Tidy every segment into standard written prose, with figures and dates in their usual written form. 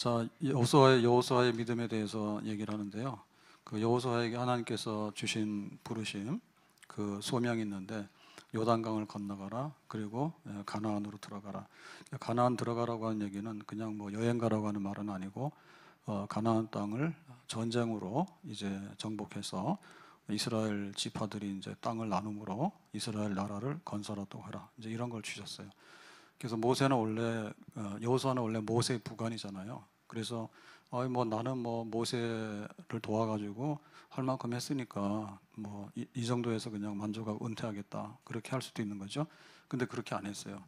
자, 여호수아의 믿음에 대해서 얘기를 하는데요. 그 여호수아에게 하나님께서 주신 부르심, 그 소명이 있는데 요단강을 건너가라. 그리고 가나안으로 들어가라. 가나안 들어가라고 하는 얘기는 그냥 뭐 여행 가라고 하는 말은 아니고 가나안 땅을 전쟁으로 이제 정복해서 이스라엘 지파들이 이제 땅을 나눔으로 이스라엘 나라를 건설하도록 하라. 이제 이런 걸 주셨어요. 그래서 모세는 원래 여호수아는 원래 모세의 부관이잖아요. 그래서 뭐 나는 뭐 모세를 도와가지고 할 만큼 했으니까 뭐 이 정도에서 그냥 만족하고 은퇴하겠다 그렇게 할 수도 있는 거죠. 근데 그렇게 안 했어요.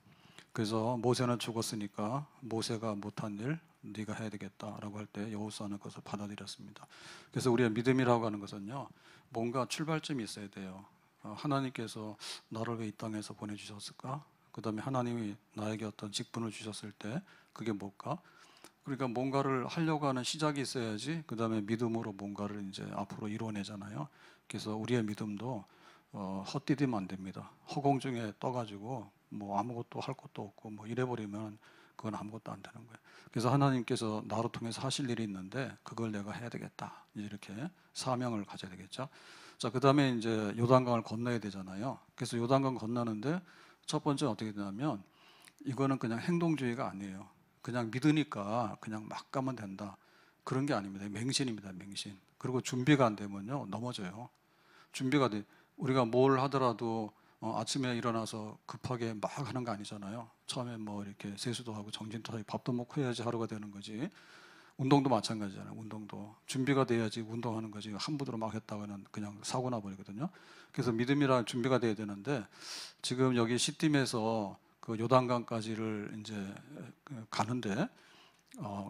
그래서 모세는 죽었으니까 모세가 못한 일 네가 해야 되겠다라고 할 때 여호수아는 그것을 받아들였습니다. 그래서 우리의 믿음이라고 하는 것은요, 뭔가 출발점이 있어야 돼요. 하나님께서 나를 왜 이 땅에서 보내주셨을까? 그 다음에 하나님이 나에게 어떤 직분을 주셨을 때 그게 뭘까? 그러니까 뭔가를 하려고 하는 시작이 있어야지 그 다음에 믿음으로 뭔가를 이제 앞으로 이루어내잖아요. 그래서 우리의 믿음도 헛디디면 안 됩니다. 허공 중에 떠가지고 뭐 아무것도 할 것도 없고 뭐 이래버리면 그건 아무것도 안 되는 거예요. 그래서 하나님께서 나로 통해서 하실 일이 있는데 그걸 내가 해야 되겠다. 이렇게 사명을 가져야 되겠죠. 자, 그 다음에 이제 요단강을 건너야 되잖아요. 그래서 요단강 건너는데 첫 번째 어떻게 되냐면 이거는 그냥 행동주의가 아니에요. 그냥 믿으니까 그냥 막 가면 된다. 그런 게 아닙니다. 맹신입니다. 맹신. 그리고 준비가 안 되면요 넘어져요. 준비가 돼. 우리가 뭘 하더라도 아침에 일어나서 급하게 막 하는 거 아니잖아요. 처음에 뭐 이렇게 세수도 하고 정진도 하고 밥도 먹고 해야지 하루가 되는 거지. 운동도 마찬가지잖아요. 운동도 준비가 돼야지 운동하는 거지. 함부로 막 했다가는 그냥 사고 나버리거든요. 그래서 믿음이란 준비가 돼야 되는데 지금 여기 시딤에서 그 요단강까지를 이제 가는데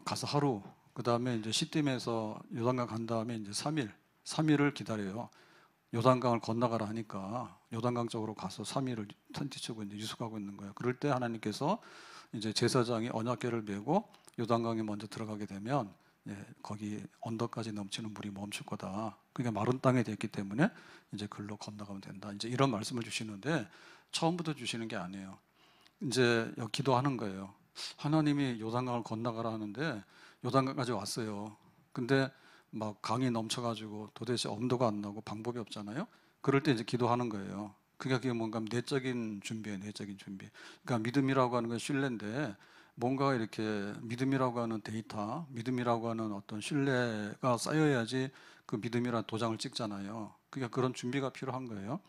가서 하루, 그 다음에 이제 시딤에서 요단강 간 다음에 이제 3일을 기다려요. 요단강을 건너가라 하니까 요단강 쪽으로 가서 3일을 텐트 치고 이제 유숙하고 있는 거예요. 그럴 때 하나님께서 이제 제사장이 언약궤를 메고 요단강에 먼저 들어가게 되면 거기 언덕까지 넘치는 물이 멈출 거다. 그러니까 마른 땅에 됐기 때문에 이제 글로 건너가면 된다. 이제 이런 말씀을 주시는데 처음부터 주시는 게 아니에요. 이제 기도하는 거예요. 하나님이 요단강을 건너가라 하는데 요단강까지 왔어요. 근데 막 강이 넘쳐가지고 도대체 엄두가 안 나고 방법이 없잖아요. 그럴 때 이제 기도하는 거예요. 그게 뭔가 내적인 준비예요. 내적인 준비. 그러니까 믿음이라고 하는 건 신뢰인데 뭔가 이렇게 믿음이라고 하는 데이터, 믿음이라고 하는 어떤 신뢰가 쌓여야지 그 믿음이라는 도장을 찍잖아요. 그러니까 그런 준비가 필요한 거예요.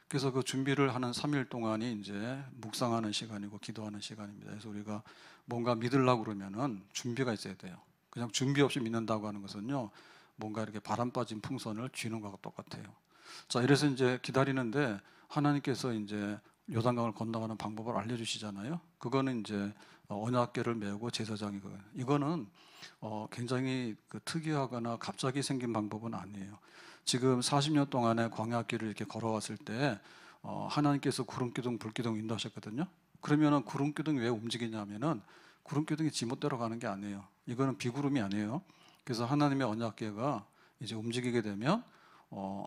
그래서 그 준비를 하는 3일 동안이 이제 묵상하는 시간이고 기도하는 시간입니다. 그래서 우리가 뭔가 믿으려고 그러면은 준비가 있어야 돼요. 그냥 준비 없이 믿는다고 하는 것은요, 뭔가 이렇게 바람 빠진 풍선을 쥐는 거하고 똑같아요. 자, 이래서 이제 기다리는데 하나님께서 이제 요단강을 건너가는 방법을 알려주시잖아요. 그거는 이제 언약궤를 메고 제사장이 이거는 굉장히 그 특이하거나 갑자기 생긴 방법은 아니에요. 지금 40년 동안의 광야길을 이렇게 걸어왔을 때 하나님께서 구름기둥, 불기둥 인도하셨거든요. 그러면은 구름기둥이 왜 움직이냐면은 구름기둥이 지멋대로 가는 게 아니에요. 이거는 비구름이 아니에요. 그래서 하나님의 언약궤가 이제 움직이게 되면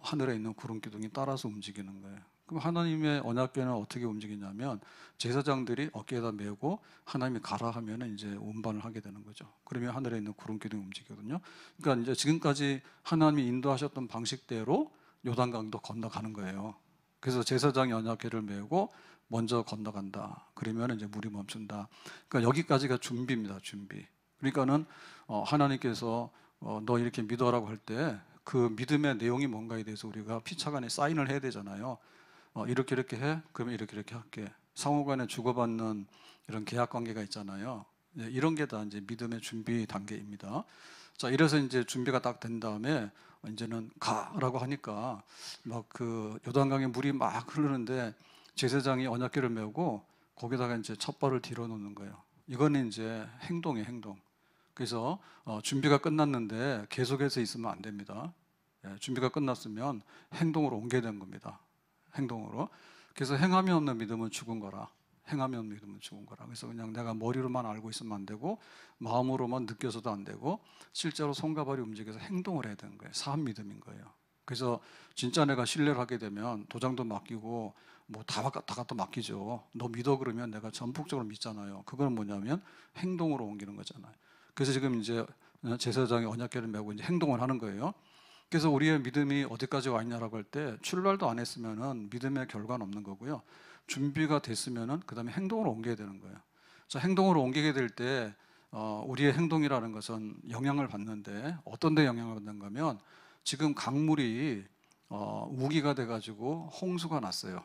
하늘에 있는 구름기둥이 따라서 움직이는 거예요. 그럼 하나님의 언약궤는 어떻게 움직이냐면 제사장들이 어깨에다 메고 하나님이 가라 하면은 이제 운반을 하게 되는 거죠. 그러면 하늘에 있는 구름기둥이 움직이거든요. 그러니까 이제 지금까지 하나님이 인도하셨던 방식대로 요단강도 건너가는 거예요. 그래서 제사장이 언약궤를 메고 먼저 건너간다. 그러면 이제 물이 멈춘다. 그러니까 여기까지가 준비입니다. 준비. 그러니까는 하나님께서 너 이렇게 믿어라고 할 때 그 믿음의 내용이 뭔가에 대해서 우리가 피차간에 사인을 해야 되잖아요. 이렇게 이렇게 해? 그러면 이렇게 이렇게 할게. 상호간에 주고받는 이런 계약 관계가 있잖아요. 이런 게 다 이제 믿음의 준비 단계입니다. 자, 이래서 이제 준비가 딱 된 다음에 이제는 가라고 하니까 막 그 요단강에 물이 막 흐르는데 제사장이 언약궤를 메고 거기다가 이제 첫 발을 뒤로 놓는 거예요. 이거는 이제 행동이에요, 행동. 그래서 준비가 끝났는데 계속해서 있으면 안 됩니다. 준비가 끝났으면 행동으로 옮겨야 되는 겁니다. 행동으로. 그래서 행함이 없는 믿음은 죽은 거라. 행함이 없는 믿음은 죽은 거라. 그래서 그냥 내가 머리로만 알고 있으면 안 되고 마음으로만 느껴서도 안 되고 실제로 손과 발이 움직여서 행동을 해야 되는 거예요. 사람 믿음인 거예요. 그래서 진짜 내가 신뢰를 하게 되면 도장도 맡기고 뭐 다 갖다 맡기죠. 너 믿어 그러면 내가 전폭적으로 믿잖아요. 그건 뭐냐면 행동으로 옮기는 거잖아요. 그래서 지금 이제 제사장이 언약궤를 메고 이제 행동을 하는 거예요. 그래서 우리의 믿음이 어디까지 와 있냐라고 할 때 출발도 안 했으면은 믿음의 결과는 없는 거고요. 준비가 됐으면은 그다음에 행동으로 옮겨야 되는 거예요. 자, 행동으로 옮기게 될 때 우리의 행동이라는 것은 영향을 받는데 어떤 데 영향을 받는가 하면 지금 강물이 우기가 돼가지고 홍수가 났어요.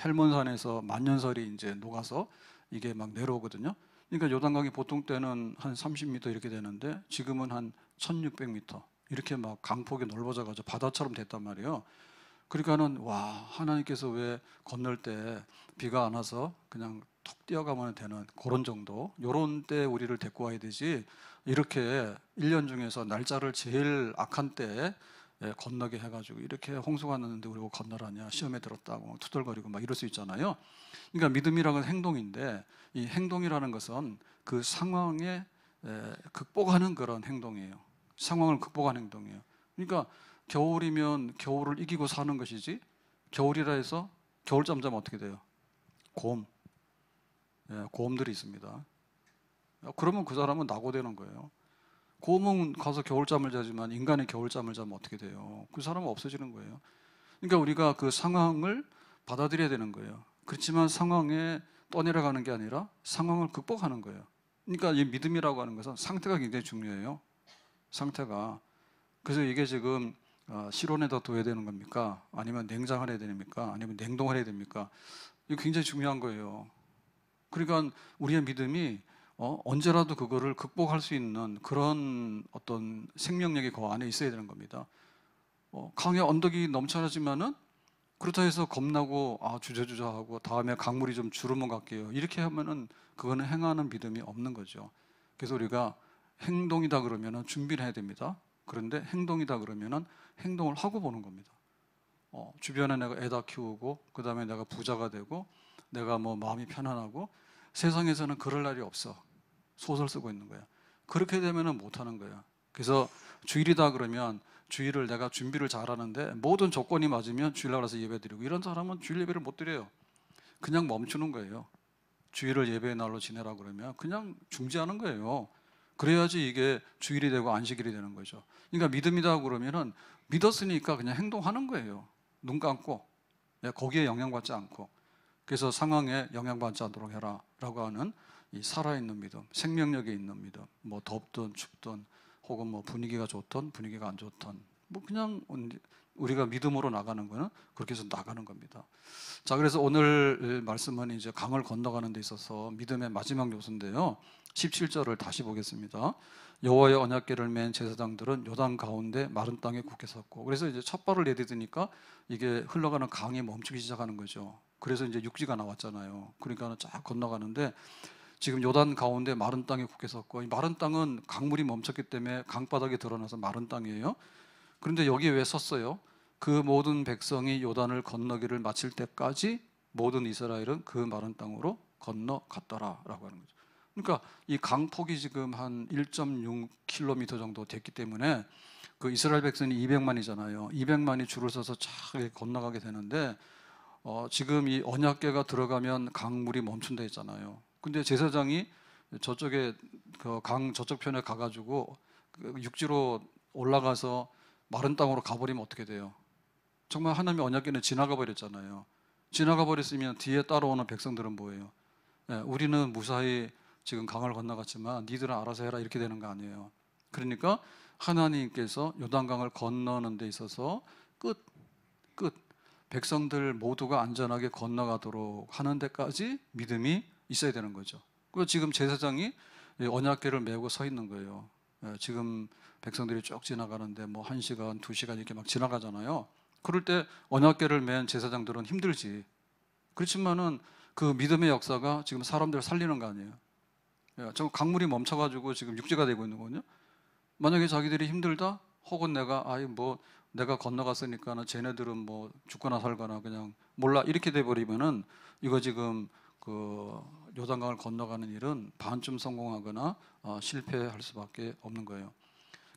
헬몬산에서 만년설이 이제 녹아서 이게 막 내려오거든요. 그러니까 요단강이 보통 때는 한 30m 이렇게 되는데 지금은 한 1600m 이렇게 막 강폭이 넓어져가지고 바다처럼 됐단 말이에요. 그러니까는 와, 하나님께서 왜 건널 때 비가 안 와서 그냥 톡 뛰어가면 되는 그런 정도, 요런 때 우리를 데리고 와야 되지, 이렇게 1년 중에서 날짜를 제일 악한 때에 건너게 해가지고 이렇게 홍수가 났는데 우리 뭐 건너라냐, 시험에 들었다고 투덜거리고 막 이럴 수 있잖아요. 그러니까 믿음이라는 건 행동인데 이 행동이라는 것은 그 상황에 극복하는 그런 행동이에요. 상황을 극복하는 행동이에요. 그러니까 겨울이면 겨울을 이기고 사는 것이지, 겨울이라 해서 겨울잠 자면 어떻게 돼요? 곰, 곰들이 있습니다. 그러면 그 사람은 낙오되는 거예요. 곰은 가서 겨울잠을 자지만 인간이 겨울잠을 자면 어떻게 돼요? 그 사람은 없어지는 거예요. 그러니까 우리가 그 상황을 받아들여야 되는 거예요. 그렇지만 상황에 떠내려가는 게 아니라 상황을 극복하는 거예요. 그러니까 이 믿음이라고 하는 것은 상태가 굉장히 중요해요. 상태가. 그래서 이게 지금 실온에다 둬야 되는 겁니까? 아니면 냉장을 해야 됩니까? 아니면 냉동을 해야 됩니까? 이거 굉장히 중요한 거예요. 그러니까 우리의 믿음이 언제라도 그거를 극복할 수 있는 그런 어떤 생명력이 그 안에 있어야 되는 겁니다. 강에 언덕이 넘쳐나지만은 그렇다 해서 겁나고 주저주저하고 다음에 강물이 좀 줄으면 갈게요, 이렇게 하면은 그거는 행하는 믿음이 없는 거죠. 그래서 우리가 행동이다 그러면은 준비를 해야 됩니다. 그런데 행동이다 그러면은 행동을 하고 보는 겁니다. 주변에 내가 애다 키우고 그 다음에 내가 부자가 되고 내가 뭐 마음이 편안하고, 세상에서는 그럴 날이 없어. 소설 쓰고 있는 거야. 그렇게 되면은 못 하는 거야. 그래서 주일이다 그러면 주일을 내가 준비를 잘하는데 모든 조건이 맞으면 주일날 와서 예배드리고, 이런 사람은 주일 예배를 못 드려요. 그냥 멈추는 거예요. 주일을 예배의 날로 지내라 그러면 그냥 중지하는 거예요. 그래야지 이게 주일이 되고 안식일이 되는 거죠. 그러니까 믿음이다 그러면은 믿었으니까 그냥 행동하는 거예요. 눈 감고 거기에 영향받지 않고. 그래서 상황에 영향받지 않도록 해라라고 하는 이 살아있는 믿음, 생명력이 있는 믿음. 뭐 덥든 춥든 혹은 뭐 분위기가 좋든 분위기가 안 좋든 뭐 그냥 우리가 믿음으로 나가는 거는 그렇게 해서 나가는 겁니다. 자, 그래서 오늘 말씀은 이제 강을 건너가는 데 있어서 믿음의 마지막 요소인데요. 17절을 다시 보겠습니다. 여호와의 언약궤를 맨 제사장들은 요단 가운데 마른 땅에 굳게 섰고, 그래서 이제 첫 발을 내딛으니까 이게 흘러가는 강이 멈추기 시작하는 거죠. 그래서 이제 육지가 나왔잖아요. 그러니까 쫙 건너가는데 지금 요단 가운데 마른 땅에 굳게 섰고, 이 마른 땅은 강물이 멈췄기 때문에 강바닥이 드러나서 마른 땅이에요. 그런데 여기에 왜 섰어요? 그 모든 백성이 요단을 건너기를 마칠 때까지 모든 이스라엘은 그 마른 땅으로 건너갔더라라고 하는 거죠. 그러니까 이 강폭이 지금 한 1.6km 정도 됐기 때문에 그 이스라엘 백성이 200만이잖아요. 200만이 줄을 서서 쫙 건너가게 되는데 지금 이 언약궤가 들어가면 강물이 멈춘다 했잖아요. 근데 제사장이 저쪽에 그 강 저쪽 편에 가가지고 그 육지로 올라가서 마른 땅으로 가버리면 어떻게 돼요? 정말 하나님의 언약궤는 지나가 버렸잖아요. 지나가 버렸으면 뒤에 따라오는 백성들은 뭐예요? 우리는 무사히 지금 강을 건너갔지만 니들은 알아서 해라, 이렇게 되는 거 아니에요. 그러니까 하나님께서 요단강을 건너는 데 있어서 끝 백성들 모두가 안전하게 건너가도록 하는 데까지 믿음이 있어야 되는 거죠. 그리고 지금 제사장이 언약궤를 메고 서 있는 거예요. 지금 백성들이 쭉 지나가는데 뭐 1시간, 2시간 이렇게 막 지나가잖아요. 그럴 때 언약궤를 맨 제사장들은 힘들지. 그렇지만은 그 믿음의 역사가 지금 사람들을 살리는 거 아니에요. 저 강물이 멈춰가지고 지금 육지가 되고 있는 거거든요. 만약에 자기들이 힘들다, 혹은 내가 건너갔으니까는 쟤네들은 뭐 죽거나 살거나 그냥 몰라, 이렇게 돼 버리면은 이거 지금 그 요단강을 건너가는 일은 반쯤 성공하거나 실패할 수밖에 없는 거예요.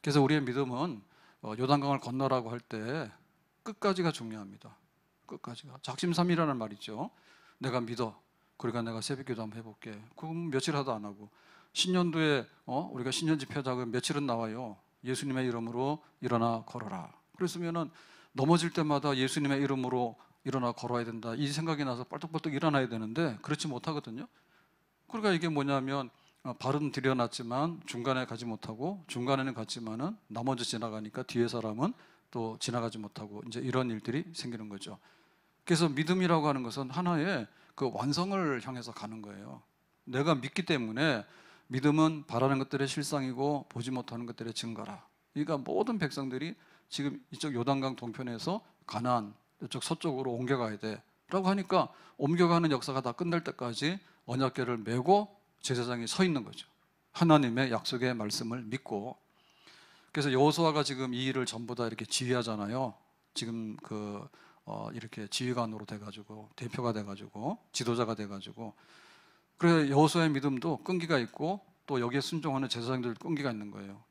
그래서 우리의 믿음은 요단강을 건너라고 할 때 끝까지가 중요합니다. 끝까지가. 작심삼일이라는 말 있죠. 내가 믿어. 그러니까 내가 새벽기도 한번 해볼게. 그럼 며칠 하도 안 하고, 신년도에 우리가 신년 집회하자고 며칠은 나와요. 예수님의 이름으로 일어나 걸어라. 그랬으면은 넘어질 때마다 예수님의 이름으로 일어나 걸어야 된다. 이 생각이 나서 벌떡벌떡 일어나야 되는데 그렇지 못하거든요. 그러니까 이게 뭐냐면 발은 들여놨지만 중간에 가지 못하고 중간에는 갔지만은 나머지 지나가니까 뒤에 사람은 또 지나가지 못하고 이제 이런 일들이 생기는 거죠. 그래서 믿음이라고 하는 것은 하나의 그 완성을 향해서 가는 거예요. 내가 믿기 때문에 믿음은 바라는 것들의 실상이고 보지 못하는 것들의 증거라. 그러니까 모든 백성들이 지금 이쪽 요단강 동편에서 가나안 이쪽 서쪽으로 옮겨가야 돼라고 하니까 옮겨가는 역사가 다 끝날 때까지 언약궤를 메고 제사장이 서 있는 거죠. 하나님의 약속의 말씀을 믿고. 그래서 여호수아가 지금 이 일을 전부 다 이렇게 지휘하잖아요. 지금 이렇게 지휘관으로 돼가지고 대표가 돼가지고 지도자가 돼가지고. 그래서 여호수아의 믿음도 끈기가 있고 또 여기에 순종하는 제사장들 끈기가 있는 거예요.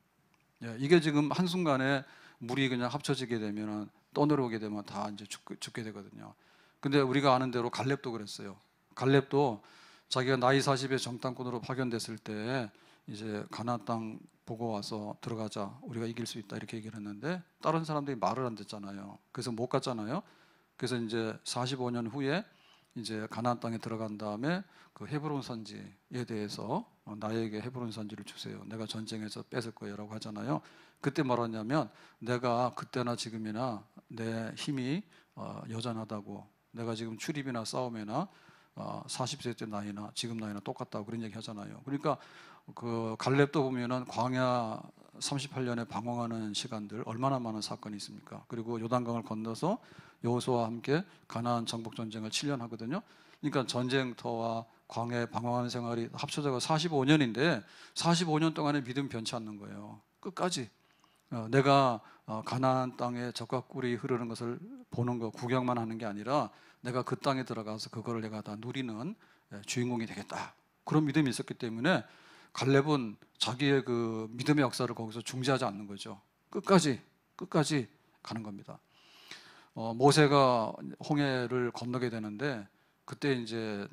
이게 지금 한순간에 물이 그냥 합쳐지게 되면 떠내려오게 되면 다 이제 죽게 되거든요. 근데 우리가 아는 대로 갈렙도 그랬어요. 갈렙도 자기가 나이 40에 정탐꾼으로 파견됐을 때 이제 가나안 땅 보고 와서 들어가자, 우리가 이길 수 있다 이렇게 얘기를 했는데 다른 사람들이 말을 안 듣잖아요. 그래서 못 갔잖아요. 그래서 이제 45년 후에 이제 가나안 땅에 들어간 다음에 그 헤브론 산지에 대해서 나에게 헤브론 산지를 주세요. 내가 전쟁에서 뺏을 거예요라고 하잖아요. 그때 뭐라냐면 내가 그때나 지금이나 내 힘이 여전하다고, 내가 지금 출입이나 싸움이나 40세 때 나이나 지금 나이나 똑같다고 그런 얘기 하잖아요. 그러니까 그 갈렙도 보면은 광야 38년에 방황하는 시간들 얼마나 많은 사건이 있습니까? 그리고 요단강을 건너서 여호수아와 함께 가나안 정복 전쟁을 7년 하거든요. 그러니까 전쟁터와 광야에 방황하는 생활이 합쳐져서 45년인데 45년 동안에 믿음 변치 않는 거예요. 끝까지 내가 가나안 땅에 젖과 꿀이 흐르는 것을 보는 거, 구경만 하는 게 아니라 내가 그 땅에 들어가서 그거를 내가 다 누리는 주인공이 되겠다. 그런 믿음이 있었기 때문에 갈렙은 자기의 그 믿음의 역사를 거기서 중지하지 않는 거죠. 끝까지 가는 겁니다. 모세가 홍해를 건너게 되는데 그때 이제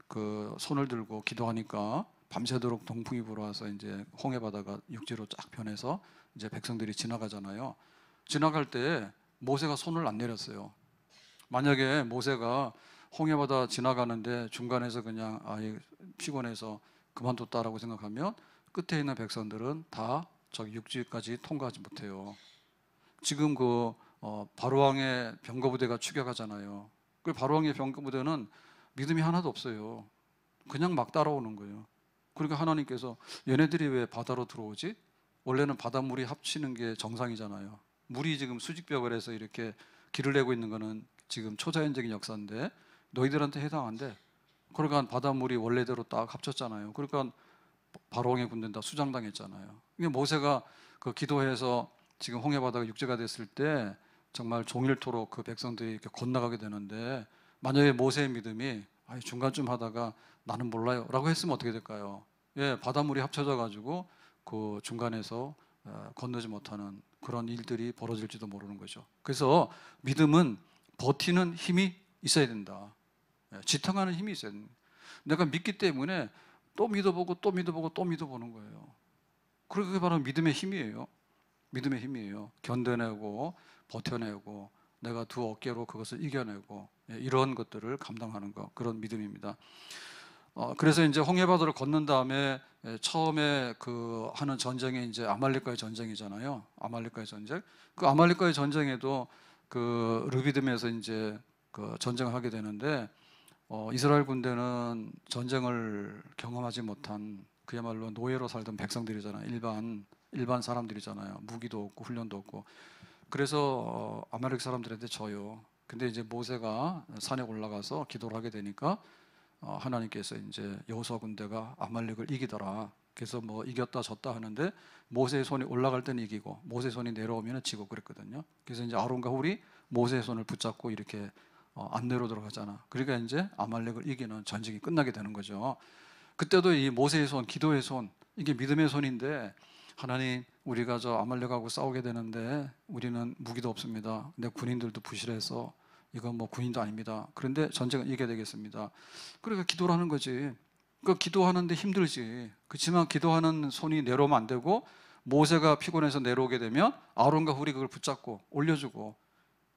그 손을 들고 기도하니까 밤새도록 동풍이 불어와서 이제 홍해 바다가 육지로 쫙 변해서 이제 백성들이 지나가잖아요. 지나갈 때 모세가 손을 안 내렸어요. 만약에 모세가 홍해 바다 지나가는데 중간에서 그냥 피곤해서 그만뒀다라고 생각하면 끝에 있는 백성들은 다 저기 육지까지 통과하지 못해요. 지금 바로왕의 병거부대가 추격하잖아요. 그 바로왕의 병거부대는 믿음이 하나도 없어요. 그냥 막 따라오는 거예요. 그러니까 하나님께서 얘네들이 왜 바다로 들어오지? 원래는 바닷물이 합치는 게 정상이잖아요. 물이 지금 수직벽을 해서 이렇게 길을 내고 있는 거는 지금 초자연적인 역사인데 너희들한테 해당 안 돼. 그러니까 바닷물이 원래대로 딱 합쳤잖아요. 그러니까 바로왕의 군대는 다 수장당했잖아요. 이게 모세가 그 기도해서 지금 홍해 바다가 육지가 됐을 때 정말 종일토록 그 백성들이 이렇게 건너가게 되는데 만약에 모세의 믿음이 중간쯤 하다가 나는 몰라요 라고 했으면 어떻게 될까요? 바닷물이 합쳐져 가지고 그 중간에서 건너지 못하는 그런 일들이 벌어질지도 모르는 거죠. 그래서 믿음은 버티는 힘이 있어야 된다. 지탱하는 힘이 있어야 된다. 내가 믿기 때문에 또 믿어보고 또 믿어보고 또 믿어보는 거예요. 그게 바로 믿음의 힘이에요. 믿음의 힘이에요. 견뎌내고 버텨내고 내가 두 어깨로 그것을 이겨내고 이런 것들을 감당하는 것, 그런 믿음입니다. 그래서 이제 홍해바다를 건넌 다음에 처음에 그 하는 전쟁이 이제 아말렉과의 전쟁이잖아요. 아말렉과의 전쟁. 그 아말렉과의 전쟁에도 그 르비딤에서 이제 그 전쟁을 하게 되는데 이스라엘 군대는 전쟁을 경험하지 못한 그야말로 노예로 살던 백성들이잖아요. 일반 사람들이잖아요. 무기도 없고 훈련도 없고. 그래서 아말렉 사람들한테 져요. 근데 이제 모세가 산에 올라가서 기도를 하게 되니까 하나님께서 이제 여호수아 군대가 아말렉을 이기더라. 그래서 뭐 이겼다 졌다 하는데 모세의 손이 올라갈 때는 이기고 모세의 손이 내려오면 지고 그랬거든요. 그래서 이제 아론과 훌이 모세의 손을 붙잡고 이렇게 안 내려 들어가잖아. 그러니까 이제 아말렉을 이기는 전쟁이 끝나게 되는 거죠. 그때도 이 모세의 손, 기도의 손, 이게 믿음의 손인데 하나님, 우리가 저 아말렉하고 싸우게 되는데 우리는 무기도 없습니다. 근데 군인들도 부실해서 이건 뭐 군인도 아닙니다. 그런데 전쟁은 이겨야 되겠습니다. 그러니까 기도를 하는 거지. 그 기도하는데 힘들지. 그렇지만 기도하는 손이 내려오면 안 되고, 모세가 피곤해서 내려오게 되면 아론과 훌이 그걸 붙잡고 올려주고,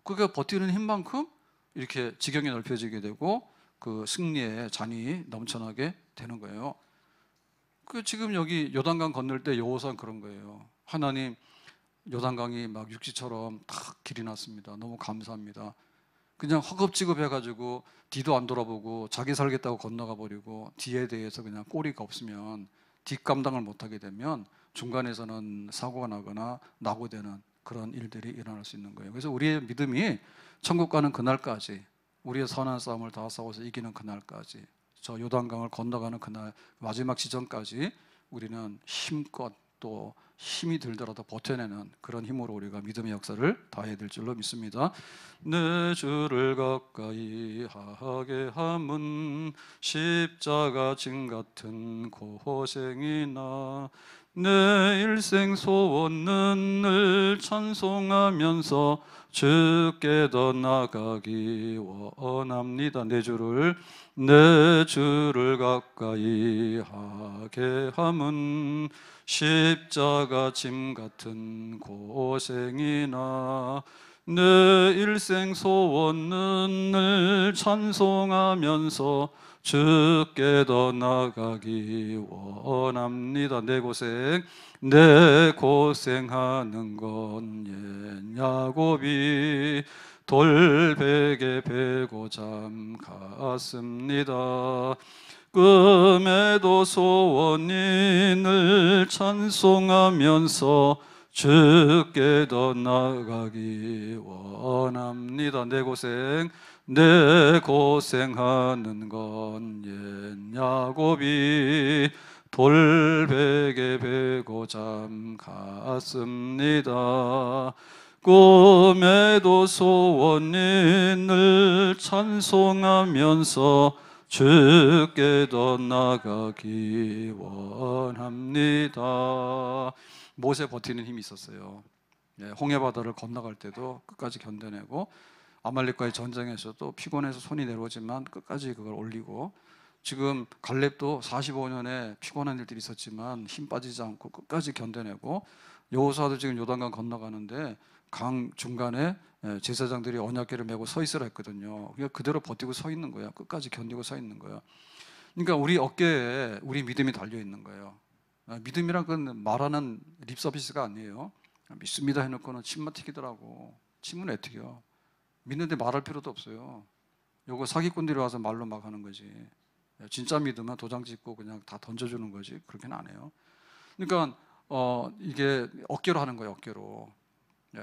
그게 버티는 힘만큼 이렇게 지경이 넓혀지게 되고 그 승리의 잔이 넘쳐나게 되는 거예요. 그 지금 여기 요단강 건널 때 여호수아는 그런 거예요. 하나님, 요단강이 막 육지처럼 탁 길이 났습니다. 너무 감사합니다. 그냥 허겁지겁 해가지고 뒤도 안 돌아보고 자기 살겠다고 건너가 버리고, 뒤에 대해서 그냥 꼬리가 없으면, 뒷감당을 못하게 되면 중간에서는 사고가 나거나 낙오되는 그런 일들이 일어날 수 있는 거예요. 그래서 우리의 믿음이 천국 가는 그날까지, 우리의 선한 싸움을 다 싸워서 이기는 그날까지, 저 요단강을 건너가는 그날 마지막 지점까지 우리는 힘껏, 또 힘이 들더라도 버텨내는 그런 힘으로 우리가 믿음의 역사를 다해야 될 줄로 믿습니다. 내 주를 가까이 하게 함은 십자가 짐 같은 고생이나, 내 일생 소원은 늘 찬송하면서 주께 더 나가기 원합니다. 내 주를 가까이 하게 함은 십자가 짐 같은 고생이나, 내 일생 소원은 늘 찬송하면서 주께 더 나가기 원합니다. 내 고생하는 건 옛 야곱이 돌베개 베고 잠 갔습니다. 꿈에도 소원이 늘 찬송하면서 주께 더 나가기 원합니다. 내 고생하는 건 옛 야곱이 돌베개 베고 잠 갔습니다. 꿈에도 소원이 늘 찬송하면서 주께 더 나가기 원합니다. 모세 버티는 힘이 있었어요. 홍해 바다를 건너갈 때도 끝까지 견뎌내고, 아말렉과의 전쟁에서도 피곤해서 손이 내려오지만 끝까지 그걸 올리고, 지금 갈렙도 45년에 피곤한 일들이 있었지만 힘 빠지지 않고 끝까지 견뎌내고, 여호수아도 지금 요단강 건너가는데 강 중간에 제사장들이 언약궤를 메고 서 있으라 했거든요. 그러니까 그대로 버티고 서 있는 거야. 끝까지 견디고 서 있는 거야. 그러니까 우리 어깨에 우리 믿음이 달려 있는 거예요. 믿음이란 건 말하는 립 서비스가 아니에요. 믿습니다 해놓고는 침만 튀기더라고. 침은 왜 튀겨? 믿는데 말할 필요도 없어요. 요거 사기꾼들이 와서 말로 막 하는 거지. 진짜 믿으면 도장 찍고 그냥 다 던져주는 거지. 그렇게는 안 해요. 그러니까 이게 어깨로 하는 거예요. 어깨로.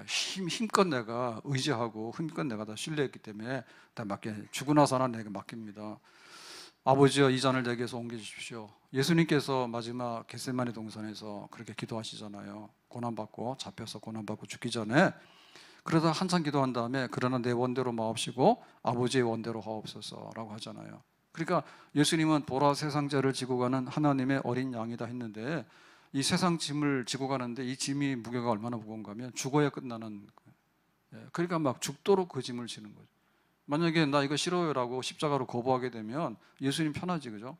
힘껏 내가 의지하고 힘껏 내가 다 신뢰했기 때문에 다 맡겨. 죽고 나서나 내게 맡깁니다. 아버지여, 이 잔을 내게서 옮겨주십시오. 예수님께서 마지막 겟세마네 동산에서 그렇게 기도하시잖아요. 고난받고, 잡혀서 고난받고 죽기 전에. 그러다 한참 기도한 다음에 그러나 내 원대로 마옵시고 아버지의 원대로 하옵소서라고 하잖아요. 그러니까 예수님은 보라 세상 죄를 지고 가는 하나님의 어린 양이다 했는데, 이 세상 짐을 지고 가는데 이 짐이 무게가 얼마나 무거운가 하면 죽어야 끝나는 거예요. 그러니까 막 죽도록 그 짐을 지는 거죠. 만약에 나 이거 싫어요라고 십자가로 거부하게 되면 예수님 편하지, 그죠?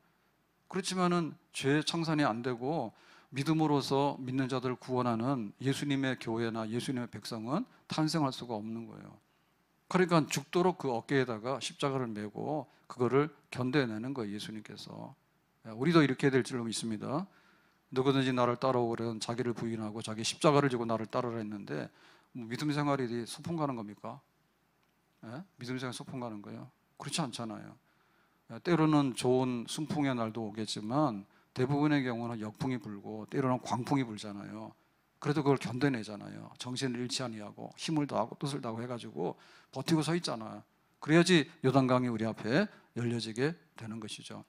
그렇지만은 죄 청산이 안 되고 믿음으로서 믿는 자들을 구원하는 예수님의 교회나 예수님의 백성은 탄생할 수가 없는 거예요. 그러니까 죽도록 그 어깨에다가 십자가를 메고 그거를 견뎌내는 거예요, 예수님께서. 우리도 이렇게 될 줄로 믿습니다. 누구든지 나를 따라오려면 자기를 부인하고 자기 십자가를 지고 나를 따르라 했는데, 믿음 생활이 소풍 가는 겁니까? 믿음 생활 소풍 가는 거예요? 그렇지 않잖아요. 때로는 좋은 순풍의 날도 오겠지만 대부분의 경우는 역풍이 불고 때로는 광풍이 불잖아요. 그래도 그걸 견뎌내잖아요. 정신을 잃지 아니하고 힘을 다하고 뜻을 다하고 해가지고 버티고 서 있잖아요. 그래야지 요단강이 우리 앞에 열려지게 되는 것이죠.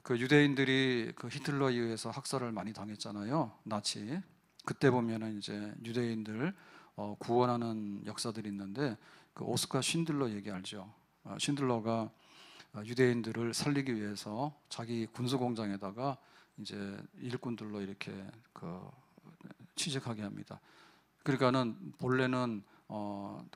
그 유대인들이 그 히틀러에 의해서 학살을 많이 당했잖아요. 나치. 그때 보면은 이제 유대인들 구원하는 역사들이 있는데, 그 오스카 쉰들러 얘기 알죠? 쉰들러가 유대인들을 살리기 위해서 자기 군수 공장에다가 이제 일꾼들로 이렇게 그 취직하게 합니다. 그러니까는 본래는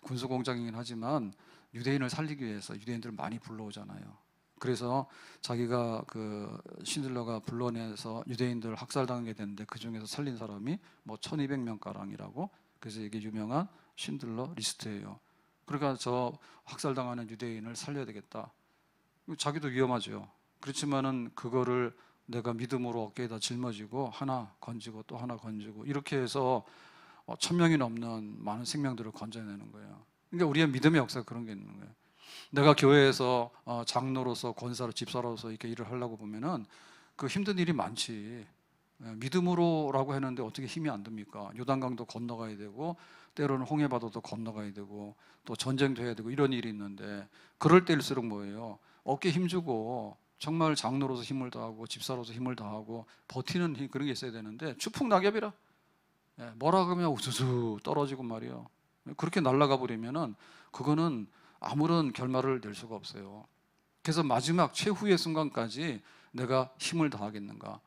군수 공장이긴 하지만 유대인을 살리기 위해서 유대인들을 많이 불러오잖아요. 그래서 자기가 그 신들러가 불러내서 유대인들 학살당하게 됐는데 그 중에서 살린 사람이 뭐 1200명 가량이라고. 그래서 이게 유명한 신들러 리스트예요. 그러니까 저 학살당하는 유대인을 살려야 되겠다. 자기도 위험하죠. 그렇지만은 그거를 내가 믿음으로 어깨에다 짊어지고 하나 건지고 또 하나 건지고 이렇게 해서 1000명이 넘는 많은 생명들을 건져내는 거예요. 그러니까 우리의 믿음의 역사가 그런 게 있는 거예요. 내가 교회에서 장로로서 권사로 집사로서 이렇게 일을 하려고 보면은 그 힘든 일이 많지. 믿음으로라고 했는데 어떻게 힘이 안 듭니까? 요단강도 건너가야 되고 때로는 홍해바다도 건너가야 되고 또 전쟁도 해야 되고 이런 일이 있는데 그럴 때일수록 뭐예요? 어깨 힘주고 정말 장로로서 힘을 다하고 집사로서 힘을 다하고 버티는 힘, 그런 게 있어야 되는데 추풍낙엽이라 뭐라 그러면 우수수 떨어지고 말이에요. 그렇게 날아가 버리면은 그거는 아무런 결말을 낼 수가 없어요. 그래서 마지막 최후의 순간까지 내가 힘을 다하겠는가?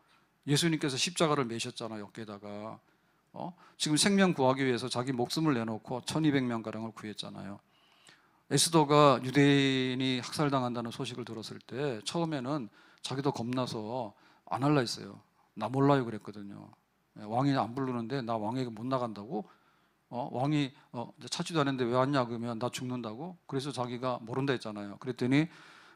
예수님께서 십자가를 매셨잖아요, 어깨에다가. 지금 생명 구하기 위해서 자기 목숨을 내놓고 1200명 가량을 구했잖아요. 에스더가 유대인이 학살당한다는 소식을 들었을 때 처음에는 자기도 겁나서 안 할라 했어요. 나 몰라요 그랬거든요. 왕이 안 부르는데 나 왕에게 못 나간다고? 왕이 찾지도 않았는데 왜 왔냐 그러면 나 죽는다고? 그래서 자기가 모른다 했잖아요. 그랬더니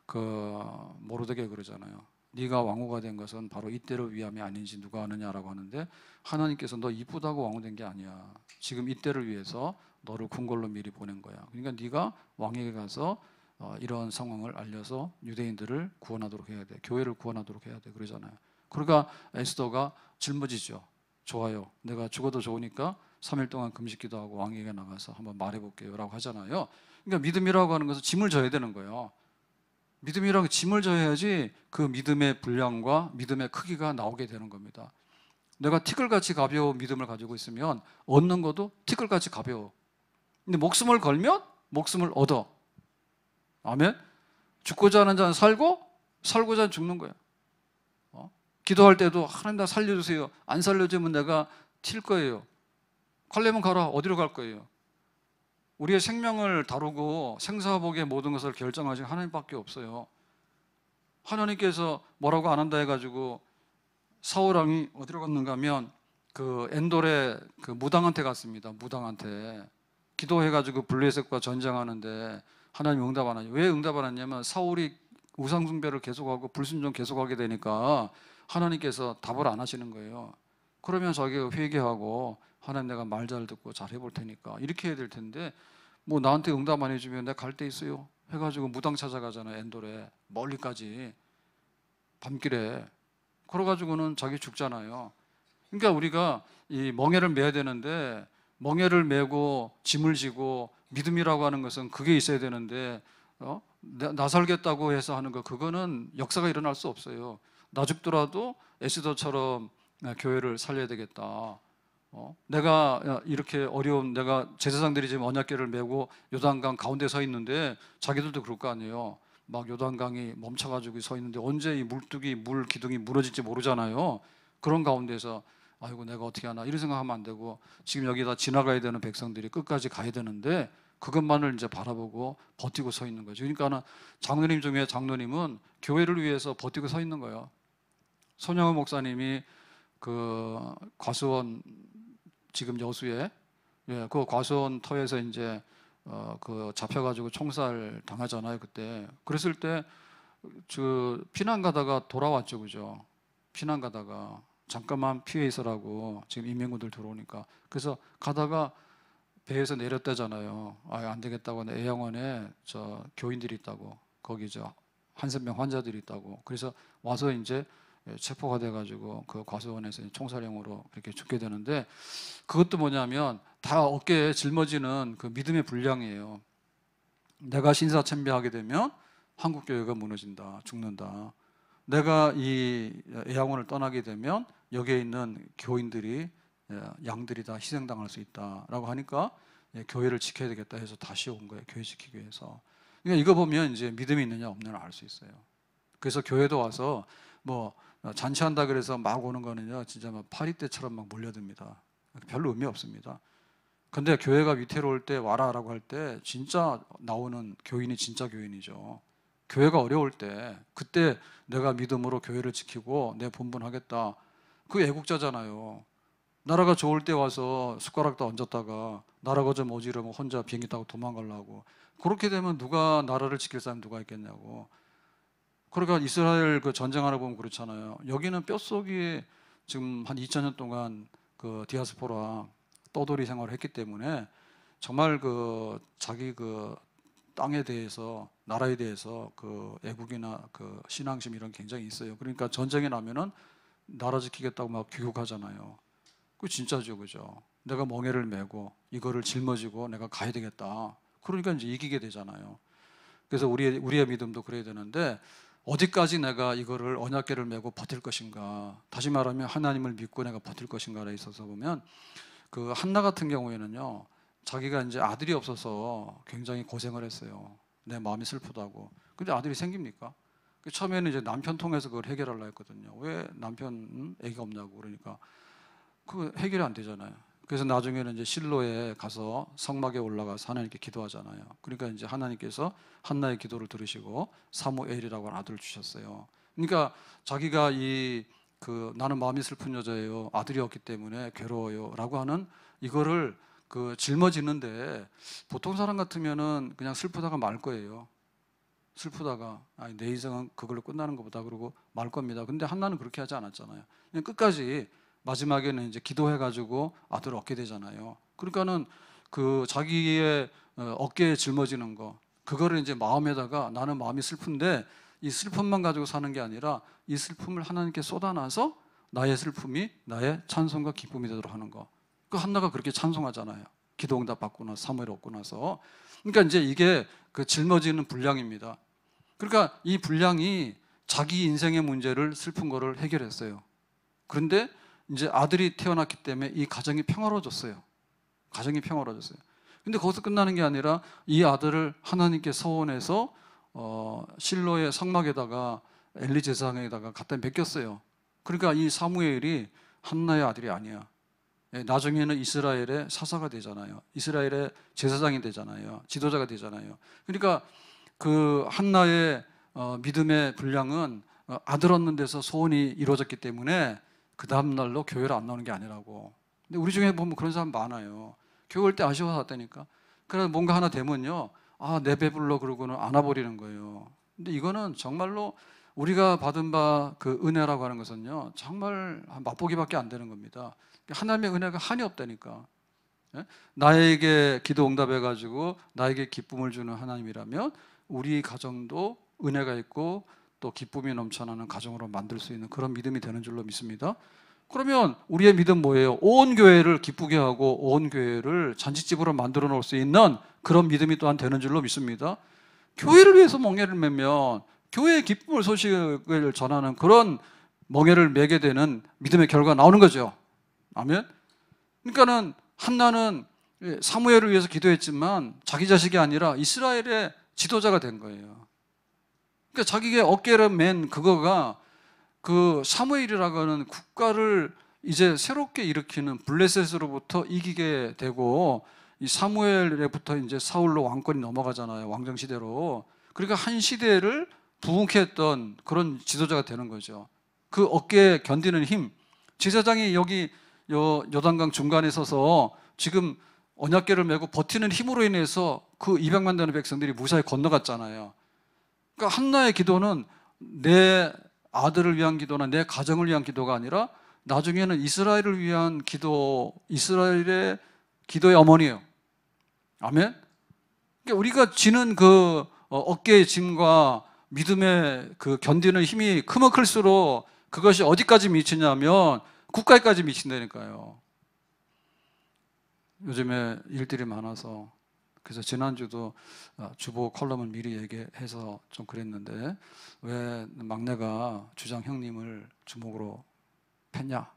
그 모르드게 그러잖아요. 네가 왕후가 된 것은 바로 이때를 위함이 아닌지 누가 아느냐라고 하는데 하나님께서 너 이쁘다고 왕후 된 게 아니야. 지금 이때를 위해서 너를 궁궐로 미리 보낸 거야. 그러니까 네가 왕에게 가서 이런 상황을 알려서 유대인들을 구원하도록 해야 돼. 교회를 구원하도록 해야 돼. 그러잖아요. 그러니까 에스더가 짊어지죠. 좋아요. 내가 죽어도 좋으니까 3일 동안 금식기도 하고 왕에게 나가서 한번 말해볼게요 라고 하잖아요. 그러니까 믿음이라고 하는 것은 짐을 져야 되는 거예요. 믿음이라고 짐을 져야지 그 믿음의 분량과 믿음의 크기가 나오게 되는 겁니다. 내가 티끌같이 가벼운 믿음을 가지고 있으면 얻는 것도 티끌같이 가벼워. 근데 목숨을 걸면 목숨을 얻어. 아멘. 죽고자 하는 자는 살고 살고자 하는 죽는 거야. 기도할 때도 하나님 나 살려주세요. 안 살려주면 내가 튈 거예요. 가려면 가라. 어디로 갈 거예요? 우리의 생명을 다루고 생사복의 모든 것을 결정하신 하나님밖에 없어요. 하나님께서 뭐라고 안 한다 해가지고 사울 왕이 어디로 갔는가 하면 그 엔돌의 그 무당한테 갔습니다. 무당한테 기도해가지고 블레셋과 전쟁하는데 하나님 응답 안 하죠. 왜 응답 안 했냐면 사울이 우상 숭배를 계속하고 불순종 계속하게 되니까 하나님께서 답을 안 하시는 거예요. 그러면 자기가 회개하고 하나님 내가 말 잘 듣고 잘 해볼 테니까 이렇게 해야 될 텐데 뭐 나한테 응답 안 해주면 내가 갈 데 있어요 해가지고 무당 찾아가잖아요. 엔돌에 멀리까지 밤길에 그래가지고는 자기 죽잖아요. 그러니까 우리가 이 멍에를 매야 되는데 멍에를 메고 짐을 지고 믿음이라고 하는 것은 그게 있어야 되는데 나 살겠다고 해서 하는 거 그거는 역사가 일어날 수 없어요. 나 죽더라도 에스더처럼 교회를 살려야 되겠다. 내가 이렇게 어려운 내가 제사장들이 지금 언약궤를 메고 요단강 가운데 서 있는데 자기들도 그럴 거 아니에요. 막 요단강이 멈춰가지고 서 있는데 언제 이 물뚝이 물 기둥이 무너질지 모르잖아요. 그런 가운데서 아이고 내가 어떻게 하나 이런 생각하면 안 되고 지금 여기다 지나가야 되는 백성들이 끝까지 가야 되는데 그것만을 이제 바라보고 버티고 서 있는 거죠. 그러니까 장로님 중에 장로님은 교회를 위해서 버티고 서 있는 거예요. 손영호 목사님이 그 과수원 지금 여수에 그 과수원 터에서 이제 그 잡혀가지고 총살 당하잖아요 그때. 그랬을 때 그 피난 가다가 돌아왔죠, 그죠? 피난 가다가 잠깐만 피해 있으라고 지금 인민군들 들어오니까 그래서 가다가 배에서 내렸다잖아요. 안 되겠다고 A양원에 저 교인들이 있다고 거기 저 한센병 환자들이 있다고 그래서 와서 이제 체포가 돼가지고 그 과수원에서 총살형으로 이렇게 죽게 되는데 그것도 뭐냐면 다 어깨에 짊어지는 그 믿음의 분량이에요. 내가 신사참배하게 되면 한국교회가 무너진다, 죽는다. 내가 이 애양원을 떠나게 되면 여기에 있는 교인들이 양들이 다 희생당할 수 있다라고 하니까 교회를 지켜야 되겠다 해서 다시 온 거예요. 교회 지키기 위해서. 그러니까 이거 보면 이제 믿음이 있느냐 없느냐 알 수 있어요. 그래서 교회도 와서 뭐 잔치한다 그래서 막 오는 거는요 진짜 막 파리 때처럼 막 몰려듭니다. 별로 의미 없습니다. 근데 교회가 위태로울 때 와라라고 할 때 진짜 나오는 교인이 진짜 교인이죠. 교회가 어려울 때 그때 내가 믿음으로 교회를 지키고 내 본분하겠다. 그 애국자잖아요. 나라가 좋을 때 와서 숟가락도 얹었다가 나라가 좀 어지러면 혼자 비행기 타고 도망가려고. 그렇게 되면 누가 나라를 지킬 사람이 누가 있겠냐고. 그러니까 이스라엘 그 전쟁하나 보면 그렇잖아요. 여기는 뼛속에 지금 한 2000년 동안 그 디아스포라 떠돌이 생활을 했기 때문에 정말 그 자기 그 땅에 대해서 나라에 대해서 그 애국이나 그 신앙심 이런 게 굉장히 있어요. 그러니까 전쟁이 나면은 나라 지키겠다고 막 귀국하잖아요. 그 진짜죠, 그죠? 내가 멍에를 메고 이거를 짊어지고 내가 가야 되겠다. 그러니까 이제 이기게 되잖아요. 그래서 우리의 믿음도 그래야 되는데 어디까지 내가 이거를 언약궤를 메고 버틸 것인가? 다시 말하면 하나님을 믿고 내가 버틸 것인가에 있어서 보면 그 한나 같은 경우에는요, 자기가 이제 아들이 없어서 굉장히 고생을 했어요. 내 마음이 슬프다고. 근데 아들이 생깁니까? 처음에는 이제 남편 통해서 그걸 해결하려고 했거든요. 왜 남편 애기가 없냐고 그러니까 그 해결이 안 되잖아요. 그래서 나중에는 이제 실로에 가서 성막에 올라가서 하나님께 기도하잖아요. 그러니까 이제 하나님께서 한나의 기도를 들으시고 사무엘이라고 하는 아들을 주셨어요. 그러니까 자기가 이 그 나는 마음이 슬픈 여자예요. 아들이 없기 때문에 괴로워요라고 하는 이거를 그 짊어지는데 보통 사람 같으면은 그냥 슬프다가 말 거예요. 슬프다가 아니, 내 인생은 그걸로 끝나는 것보다 그러고 말 겁니다. 근데 한나는 그렇게 하지 않았잖아요. 그냥 끝까지 마지막에는 이제 기도해가지고 아들을 얻게 되잖아요. 그러니까는 그 자기의 어깨에 짊어지는 거, 그거를 이제 마음에다가 나는 마음이 슬픈데 이 슬픔만 가지고 사는 게 아니라 이 슬픔을 하나님께 쏟아놔서 나의 슬픔이 나의 찬송과 기쁨이 되도록 하는 거. 그 한나가 그렇게 찬송하잖아요. 기도 응답 받고 나서 사무엘 얻고 나서. 그러니까 이제 이게 그 짊어지는 분량입니다. 그러니까 이 분량이 자기 인생의 문제를 슬픈 거를 해결했어요. 그런데 이제 아들이 태어났기 때문에 이 가정이 평화로워졌어요. 가정이 평화로워졌어요. 근데 거기서 끝나는 게 아니라 이 아들을 하나님께 서원해서 실로의 성막에다가 엘리 제사장에다가 갖다 맡겼어요. 그러니까 이 사무엘이 한나의 아들이 아니야. 나중에는 이스라엘의 사사가 되잖아요. 이스라엘의 제사장이 되잖아요. 지도자가 되잖아요. 그러니까 그 한나의 믿음의 분량은 아들 얻는 데서 소원이 이루어졌기 때문에 그 다음날로 교회를 안 나오는 게 아니라고. 근데 우리 중에 보면 그런 사람 많아요. 교회 올 때 아쉬워서 왔다니까. 그래서 뭔가 하나 되면요, 내 배불러 그러고는 안아버리는 거예요. 근데 이거는 정말로 우리가 받은 바 그 은혜라고 하는 것은요, 정말 맛보기밖에 안 되는 겁니다. 하나님의 은혜가 한이 없다니까. 나에게 기도 응답해가지고 나에게 기쁨을 주는 하나님이라면 우리 가정도 은혜가 있고 또 기쁨이 넘쳐나는 가정으로 만들 수 있는 그런 믿음이 되는 줄로 믿습니다. 그러면 우리의 믿음 뭐예요? 온 교회를 기쁘게 하고 온 교회를 잔치집으로 만들어 놓을 수 있는 그런 믿음이 또한 되는 줄로 믿습니다. 교회를 위해서 멍에를 메면 교회의 기쁨을 소식을 전하는 그런 멍에를 메게 되는 믿음의 결과가 나오는 거죠. 아멘. 그러니까는 한나는 사무엘을 위해서 기도했지만 자기 자식이 아니라 이스라엘의 지도자가 된 거예요. 그러니까 자기의 어깨를 맨 그거가 그 사무엘이라고 하는 국가를 이제 새롭게 일으키는 블레셋으로부터 이기게 되고 이 사무엘에부터 이제 사울로 왕권이 넘어가잖아요. 왕정 시대로. 그러니까 한 시대를 부흥케 했던 그런 지도자가 되는 거죠. 그 어깨에 견디는 힘. 제사장이 여기 요단강 중간에 서서 지금 언약궤를 메고 버티는 힘으로 인해서 그 200만 되는 백성들이 무사히 건너갔잖아요. 그러니까 한나의 기도는 내 아들을 위한 기도나 내 가정을 위한 기도가 아니라 나중에는 이스라엘을 위한 기도, 이스라엘의 기도의 어머니예요. 아멘? 그러니까 우리가 지는 그 어깨의 짐과 믿음의 그 견디는 힘이 크면 클수록 그것이 어디까지 미치냐면 국가에까지 미친다니까요. 요즘에 일들이 많아서 그래서 지난주도 주보 컬럼을 미리 얘기해서 좀 그랬는데 왜 막내가 주장 형님을 주목으로 팼냐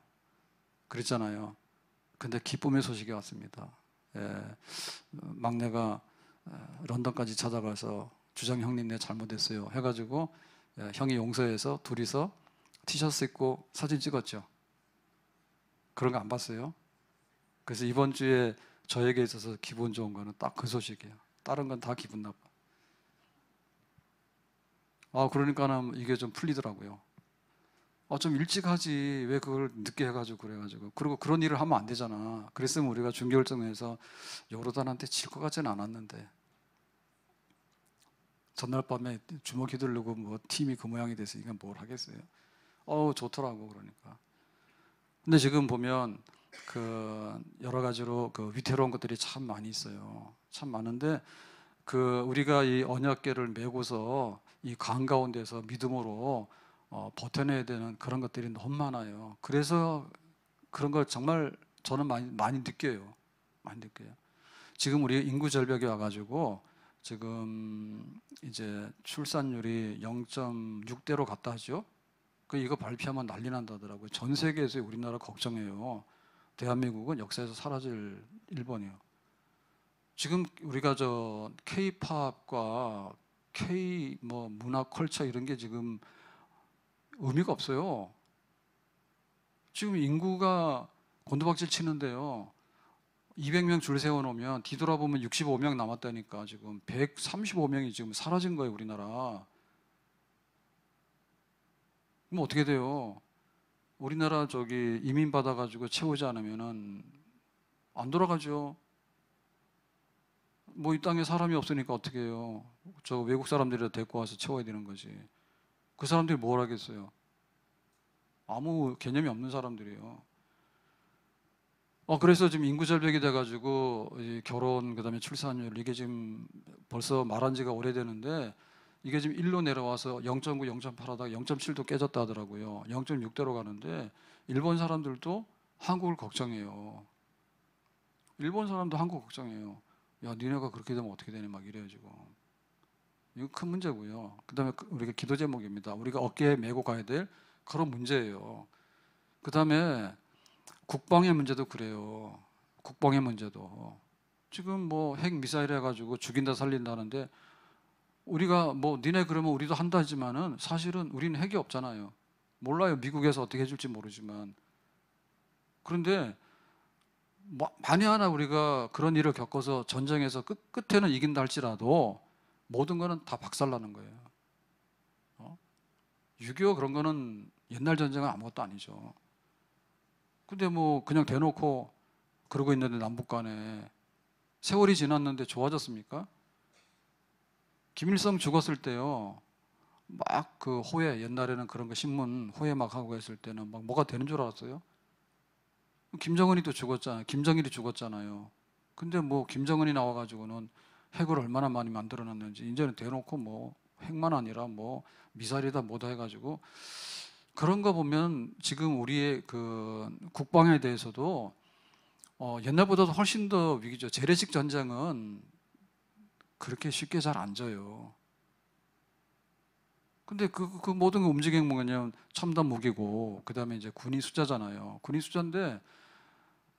그랬잖아요. 근데 기쁨의 소식이 왔습니다. 막내가 런던까지 찾아가서 주장 형님 내 잘못했어요 해가지고 형이 용서해서 둘이서 티셔츠 입고 사진 찍었죠. 그런 거 안 봤어요? 그래서 이번 주에 저에게 있어서 기분 좋은 거는 딱 그 소식이에요. 다른 건 다 기분 나빠. 그러니까는 이게 좀 풀리더라고요. 좀 일찍 하지 왜 그걸 늦게 해가지고 그래가지고. 그리고 그런 일을 하면 안 되잖아. 그랬으면 우리가 준결승에서 요르단한테 질 것 같지는 않았는데 전날 밤에 주먹 휘두르고 뭐 팀이 그 모양이 됐으니까 뭘 하겠어요. 좋더라고. 그러니까. 근데 지금 보면 그 여러 가지로 그 위태로운 것들이 참 많이 있어요. 참 많은데 그 우리가 이 언약궤를 메고서 이 강 가운데서 믿음으로 버텨내야 되는 그런 것들이 너무 많아요. 그래서 그런 걸 정말 저는 많이 느껴요. 많이 느껴요. 지금 우리 인구 절벽에 와가지고 지금 이제 출산율이 0.6대로 갔다 하죠. 이거 발표하면 난리 난다더라고요. 전 세계에서 우리나라 걱정해요. 대한민국은 역사에서 사라질 일본이에요. 지금 우리가 저 K-팝과 K 뭐 문화 컬처 이런 게 지금 의미가 없어요. 지금 인구가 곤두박질 치는데요. 200명 줄 세워놓으면 뒤돌아보면 65명 남았다니까. 지금 135명이 지금 사라진 거예요, 우리나라. 그럼 어떻게 돼요? 우리나라 저기 이민 받아가지고 채우지 않으면은 안 돌아가죠. 뭐 이 땅에 사람이 없으니까 어떻게 해요? 저 외국 사람들이 데리고 와서 채워야 되는 거지. 그 사람들이 뭘 하겠어요? 아무 개념이 없는 사람들이에요. 그래서 지금 인구 절벽이 돼가지고 이 결혼 그다음에 출산율 이게 지금 벌써 말한 지가 오래되는데 이게 지금 1로 내려와서 0.9, 0.8 하다가 0.7도 깨졌다 하더라고요. 0.6대로 가는데 일본 사람들도 한국을 걱정해요. 일본 사람도 한국 걱정해요. 야, 니네가 그렇게 되면 어떻게 되냐 막 이래요 지금. 이거 큰 문제고요. 그다음에 우리가 기도 제목입니다. 우리가 어깨에 메고 가야 될 그런 문제예요. 그다음에 국방의 문제도 그래요. 국방의 문제도 지금 뭐 핵 미사일 해가지고 죽인다 살린다는데 우리가 뭐 니네 그러면 우리도 한다 하지만은 사실은 우리는 핵이 없잖아요. 몰라요. 미국에서 어떻게 해줄지 모르지만. 그런데 만에 하나 우리가 그런 일을 겪어서 전쟁에서 끝에는 이긴다 할지라도 모든 거는 다 박살나는 거예요. 6.25 그런 거는 옛날 전쟁은 아무것도 아니죠. 근데 뭐 그냥 대놓고 그러고 있는데 남북 간에 세월이 지났는데 좋아졌습니까? 김일성 죽었을 때요. 막 그 호해 옛날에는 그런 거 신문 호해 막 하고 했을 때는 막 뭐가 되는 줄 알았어요. 김정은이 또 죽었잖아요. 김정일이 죽었잖아요. 근데 뭐 김정은이 나와가지고는 핵을 얼마나 많이 만들어놨는지 이제는 대놓고 뭐 핵만 아니라 뭐 미사일이다 뭐다 해가지고 그런 거 보면 지금 우리의 그 국방에 대해서도 옛날보다도 훨씬 더 위기죠. 재래식 전쟁은 그렇게 쉽게 잘 안 져요. 근데 그 모든 거 움직이는 뭐냐면 첨단 무기고 그다음에 이제 군인 숫자잖아요. 군인 숫자인데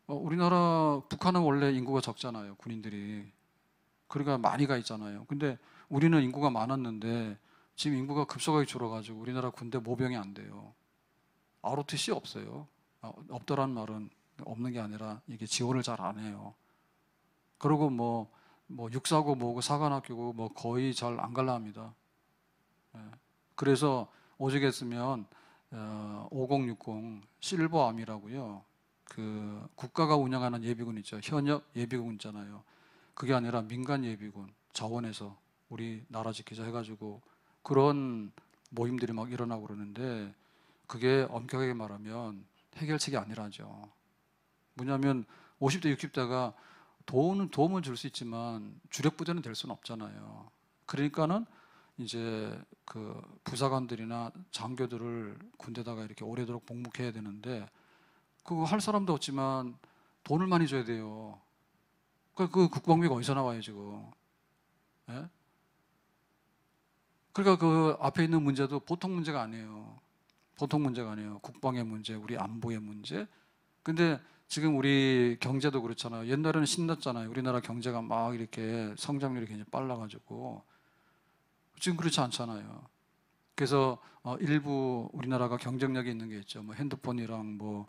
우리나라 북한은 원래 인구가 적잖아요. 군인들이. 그러니까 많이 가 있잖아요. 근데 우리는 인구가 많았는데 지금 인구가 급속하게 줄어가지고 우리나라 군대 모병이 안 돼요. ROTC 없어요. 없더란 말은 없는 게 아니라 이게 지원을 잘 안 해요. 그리고 뭐 육사고 뭐고 사관학교고 뭐 거의 잘 안 갈라 합니다. 예. 그래서 오죽했으면 5060 실버암이라고요. 그 국가가 운영하는 예비군 있죠. 현역 예비군 있잖아요. 그게 아니라 민간 예비군 자원에서 우리나라 지키자 해가지고 그런 모임들이 막 일어나고 그러는데 그게 엄격하게 말하면 해결책이 아니라죠. 뭐냐면 50대, 60대가 도움을 줄 수 있지만 주력 부대는 될 수는 없잖아요. 그러니까는 이제 그 부사관들이나 장교들을 군대다가 이렇게 오래도록 복무해야 되는데 그거 할 사람도 없지만 돈을 많이 줘야 돼요. 그 국방비가 어디서 나와요 지금? 예? 그러니까 그 앞에 있는 문제도 보통 문제가 아니에요. 보통 문제가 아니에요. 국방의 문제, 우리 안보의 문제. 근데 지금 우리 경제도 그렇잖아요. 옛날에는 신났잖아요. 우리나라 경제가 막 이렇게 성장률이 굉장히 빨라가지고 지금 그렇지 않잖아요. 그래서 일부 우리나라가 경쟁력이 있는 게 있죠. 뭐 핸드폰이랑 뭐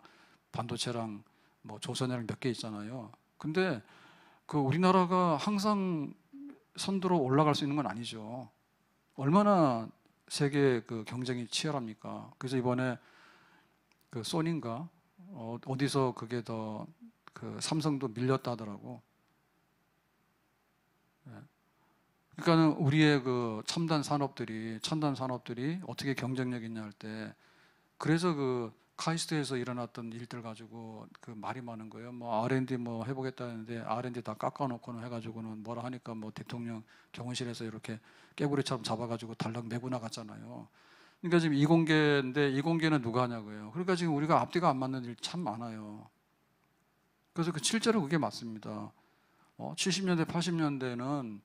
반도체랑 뭐 조선이랑 몇 개 있잖아요. 근데 그 우리나라가 항상 선두로 올라갈 수 있는 건 아니죠. 얼마나 세계 그 경쟁이 치열합니까? 그래서 이번에 그 소니인가 어디서 그게 더 그 삼성도 밀렸다 하더라고. 예. 그러니까는 우리의 그 첨단 산업들이 어떻게 경쟁력 있냐 할 때, 그래서 그 카이스트에서 일어났던 일들 가지고 그 말이 많은 거예요. 뭐 R&D 뭐 해보겠다는데 R&D 다 깎아놓고는 해가지고는 뭐라 하니까 뭐 대통령 경호실에서 이렇게 깨구리처럼 잡아가지고 달랑 메고 나갔잖아요. 그러니까 지금 이공계인데 이공계는 누가 하냐고요. 그러니까 지금 우리가 앞뒤가 안 맞는 일 참 많아요. 그래서 그 실제로 그게 맞습니다. 70년대, 80년대는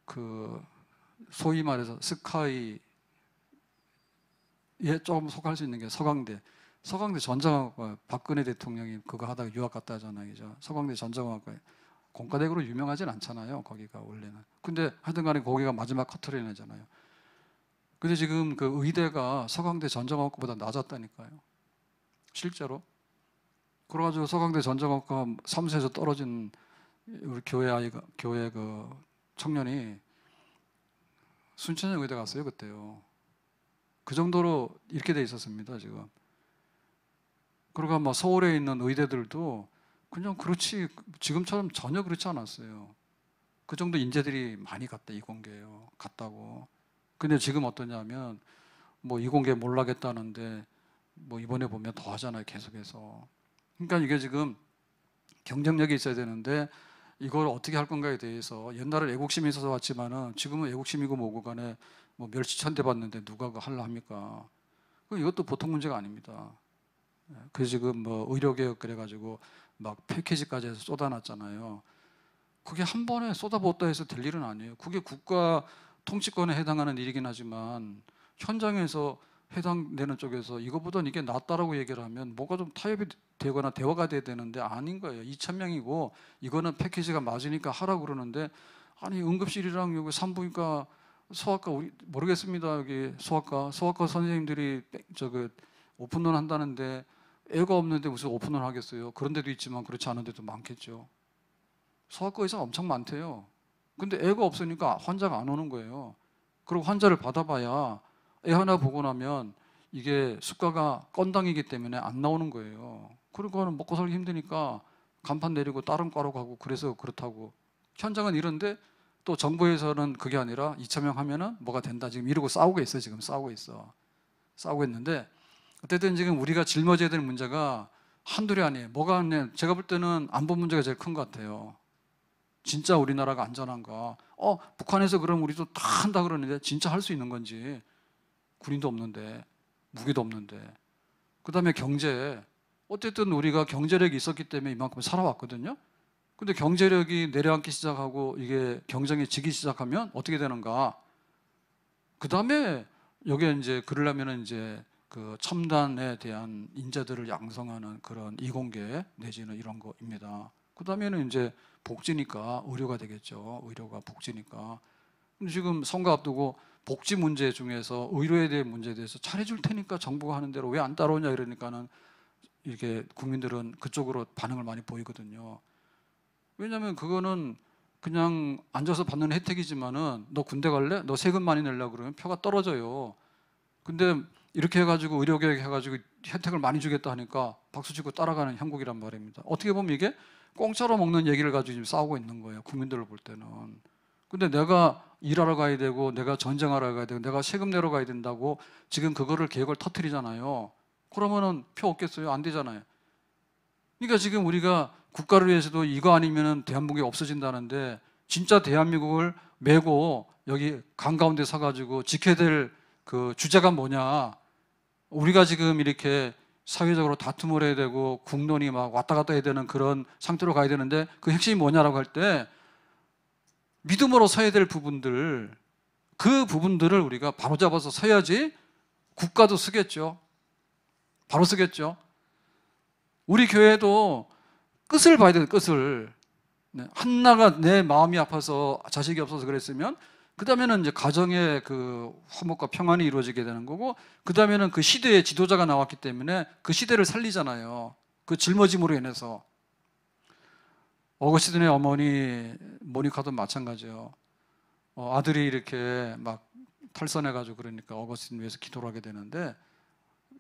그 소위 말해서 스카이에 조금 속할 수 있는 게 서강대 전자공학과 박근혜 대통령이 그거 하다가 유학 갔다 하잖아요. 그죠? 서강대 전자공학과 공과대학으로 유명하진 않잖아요. 거기가 원래는. 근데 하여튼 간에 거기가 마지막 커트라인이잖아요. 근데 지금 그 의대가 서강대 전자공학과보다 낮았다니까요. 실제로. 그래가지고 서강대 전자공학과 사무소에서 떨어진 우리 교회 그 청년이 순천향 의대 갔어요, 그때요. 그 정도로 이렇게 돼 있었습니다, 지금. 그러고 막 서울에 있는 의대들도 그냥 그렇지, 지금처럼 전혀 그렇지 않았어요. 그 정도 인재들이 많이 갔다, 이공계예요. 갔다고. 근데 지금 어떠냐면, 뭐 이공계 몰라겠다는데, 뭐 이번에 보면 더 하잖아요, 계속해서. 그러니까 이게 지금 경쟁력이 있어야 되는데, 이걸 어떻게 할 건가에 대해서 옛날에 애국심이 있어서 왔지만은 지금은 애국심이고 뭐고 간에 뭐 멸치천대 받는데 누가 그거 하려 합니까? 이것도 보통 문제가 아닙니다. 그래서 지금 뭐 의료개혁 그래가지고 막 패키지까지 해서 쏟아놨잖아요. 그게 한 번에 쏟아붓다 해서 될 일은 아니에요. 그게 국가 통치권에 해당하는 일이긴 하지만 현장에서 해당되는 쪽에서 이거보다는 이게 낫다라고 얘기를 하면 뭐가 좀 타협이 되거나 대화가 돼야 되는데 아닌 거예요. 2,000명이고 이거는 패키지가 맞으니까 하라고 그러는데, 아니 응급실이랑 여기 산부인과 소아과 우리 모르겠습니다. 여기 소아과 선생님들이 저그 오픈런 한다는데 애가 없는데 무슨 오픈런 하겠어요. 그런 데도 있지만 그렇지 않은 데도 많겠죠. 소아과 의사 엄청 많대요. 근데 애가 없으니까 환자가 안 오는 거예요. 그리고 환자를 받아봐야 애 하나 보고 나면 이게 수가가 건당이기 때문에 안 나오는 거예요. 그리고는 먹고 살기 힘드니까 간판 내리고 다른 과로 가고 그래서 그렇다고. 현장은 이런데 또 정부에서는 그게 아니라 2,000명 하면은 뭐가 된다. 지금 이러고 싸우고 있어요. 지금 싸우고 있어. 싸우고 있는데 어쨌든 지금 우리가 짊어져야 될 문제가 한둘이 아니에요. 뭐가 아니에요. 제가 볼 때는 안보 문제가 제일 큰 것 같아요. 진짜 우리나라가 안전한가? 북한에서 그럼 우리도 다 한다 그러는데 진짜 할 수 있는 건지. 군인도 없는데, 무기도 없는데. 그 다음에 경제. 어쨌든 우리가 경제력이 있었기 때문에 이만큼 살아왔거든요. 근데 경제력이 내려앉기 시작하고 이게 경쟁이 지기 시작하면 어떻게 되는가? 그 다음에 여기에 이제 그러려면은 이제 그 첨단에 대한 인재들을 양성하는 그런 이공계 내지는 이런 거입니다. 그 다음에는 이제 복지니까 의료가 되겠죠. 의료가 복지니까. 근데 지금 선거 앞두고 복지 문제 중에서 의료에 대한 문제에 대해서 잘해줄 테니까 정부가 하는 대로 왜 안 따라오냐 이러니까는 이게 국민들은 그쪽으로 반응을 많이 보이거든요. 왜냐하면 그거는 그냥 앉아서 받는 혜택이지만은 너 군대 갈래? 너 세금 많이 내려고 그러면 표가 떨어져요. 근데 이렇게 해가지고 의료개혁 해가지고 혜택을 많이 주겠다 하니까 박수치고 따라가는 형국이란 말입니다. 어떻게 보면 이게 공짜로 먹는 얘기를 가지고 지금 싸우고 있는 거예요. 국민들을 볼 때는. 근데 내가 일하러 가야 되고 내가 전쟁하러 가야 되고 내가 세금 내러 가야 된다고 지금 그거를 계획을 터뜨리잖아요. 그러면은 표 없겠어요? 안 되잖아요. 그러니까 지금 우리가 국가를 위해서도 이거 아니면은 대한민국이 없어진다는데 진짜 대한민국을 메고 여기 강 가운데 서가지고 지켜야 될 그 주제가 뭐냐? 우리가 지금 이렇게 사회적으로 다툼을 해야 되고 국론이 막 왔다 갔다 해야 되는 그런 상태로 가야 되는데 그 핵심이 뭐냐라고 할 때 믿음으로 서야 될 부분들, 그 부분들을 우리가 바로잡아서 서야지 국가도 쓰겠죠. 바로 쓰겠죠. 우리 교회도 끝을 봐야 돼요. 끝을. 한나가 내 마음이 아파서 자식이 없어서 그랬으면 그 다음에는 이제 가정의 그 화목과 평안이 이루어지게 되는 거고, 그 다음에는 그 시대의 지도자가 나왔기 때문에 그 시대를 살리잖아요. 그 짊어짐으로 인해서. 어거스틴의 어머니 모니카도 마찬가지예요. 아들이 이렇게 막 탈선해가지고 그러니까 어거스틴 위해서 기도를 하게 되는데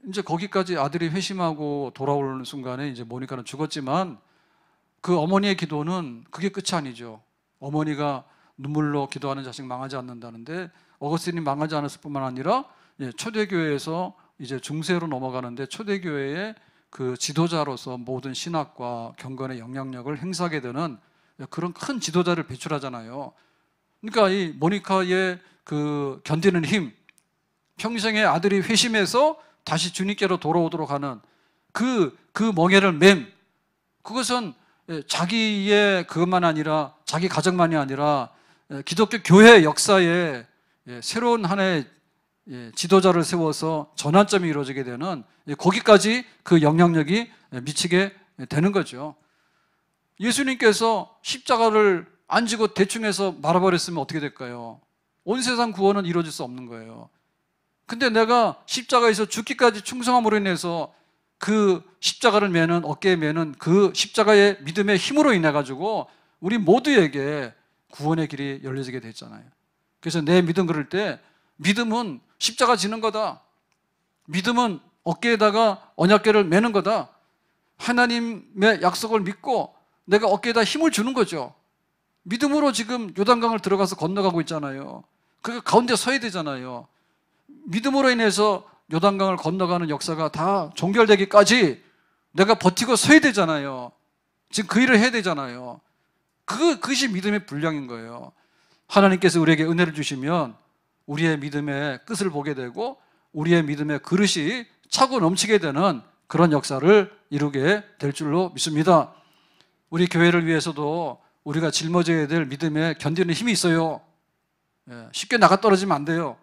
이제 거기까지 아들이 회심하고 돌아오는 순간에 이제 모니카는 죽었지만 그 어머니의 기도는 그게 끝이 아니죠. 어머니가 눈물로 기도하는 자식 망하지 않는다는데 어거스틴이 망하지 않았을 뿐만 아니라 초대교회에서 이제 중세로 넘어가는데 초대교회의 그 지도자로서 모든 신학과 경건의 영향력을 행사하게 되는 그런 큰 지도자를 배출하잖아요. 그러니까 이 모니카의 그 견디는 힘, 평생에 아들이 회심해서 다시 주님께로 돌아오도록 하는 그 멍에를 맴, 그것은 자기의 그것만 아니라 자기 가정만이 아니라 기독교 교회 역사에 새로운 한 해의 지도자를 세워서 전환점이 이루어지게 되는 거기까지 그 영향력이 미치게 되는 거죠. 예수님께서 십자가를 안 지고 대충 해서 말아버렸으면 어떻게 될까요? 온 세상 구원은 이루어질 수 없는 거예요. 근데 내가 십자가에서 죽기까지 충성함으로 인해서 그 십자가를 매는, 어깨에 매는 그 십자가의 믿음의 힘으로 인해 가지고 우리 모두에게 구원의 길이 열려지게 됐잖아요. 그래서 내 믿음 그럴 때 믿음은 십자가 지는 거다. 믿음은 어깨에다가 언약궤를 매는 거다. 하나님의 약속을 믿고 내가 어깨에다 힘을 주는 거죠. 믿음으로 지금 요단강을 들어가서 건너가고 있잖아요. 그 가운데 서야 되잖아요. 믿음으로 인해서 요단강을 건너가는 역사가 다 종결되기까지 내가 버티고 서야 되잖아요. 지금 그 일을 해야 되잖아요. 그것이 믿음의 분량인 거예요. 하나님께서 우리에게 은혜를 주시면 우리의 믿음의 끝을 보게 되고 우리의 믿음의 그릇이 차고 넘치게 되는 그런 역사를 이루게 될 줄로 믿습니다. 우리 교회를 위해서도 우리가 짊어져야 될 믿음에 견디는 힘이 있어요. 쉽게 나가 떨어지면 안 돼요.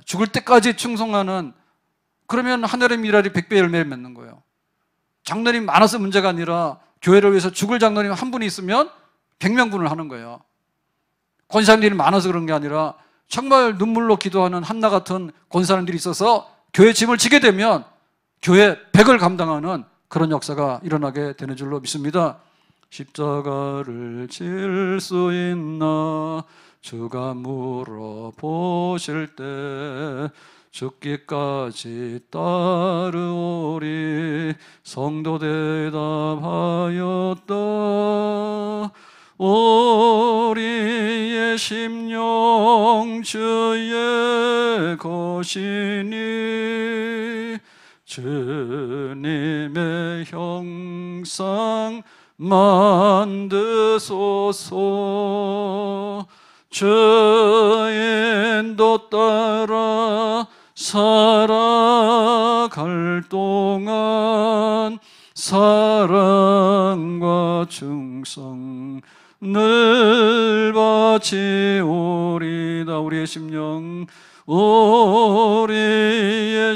죽을 때까지 충성하는, 그러면 하늘의 미랄이 100배 열매를 맺는 거예요. 장로님 많아서 문제가 아니라 교회를 위해서 죽을 장로님 한 분이 있으면 100명분을 하는 거예요. 권사님들이 많아서 그런 게 아니라 정말 눈물로 기도하는 한나 같은 권사님들이 있어서 교회 짐을 지게 되면 교회 100을 감당하는 그런 역사가 일어나게 되는 줄로 믿습니다. 십자가를 질 수 있나 주가 물어보실 때 죽기까지 따르오리. 성도 대답하였다. 우리의 심령 주의 것이니 주님의 형상 만드소서. 주 인도 따라 살아갈 동안 사랑과 충성 늘 바치오리다. 우리의 심령, 우리의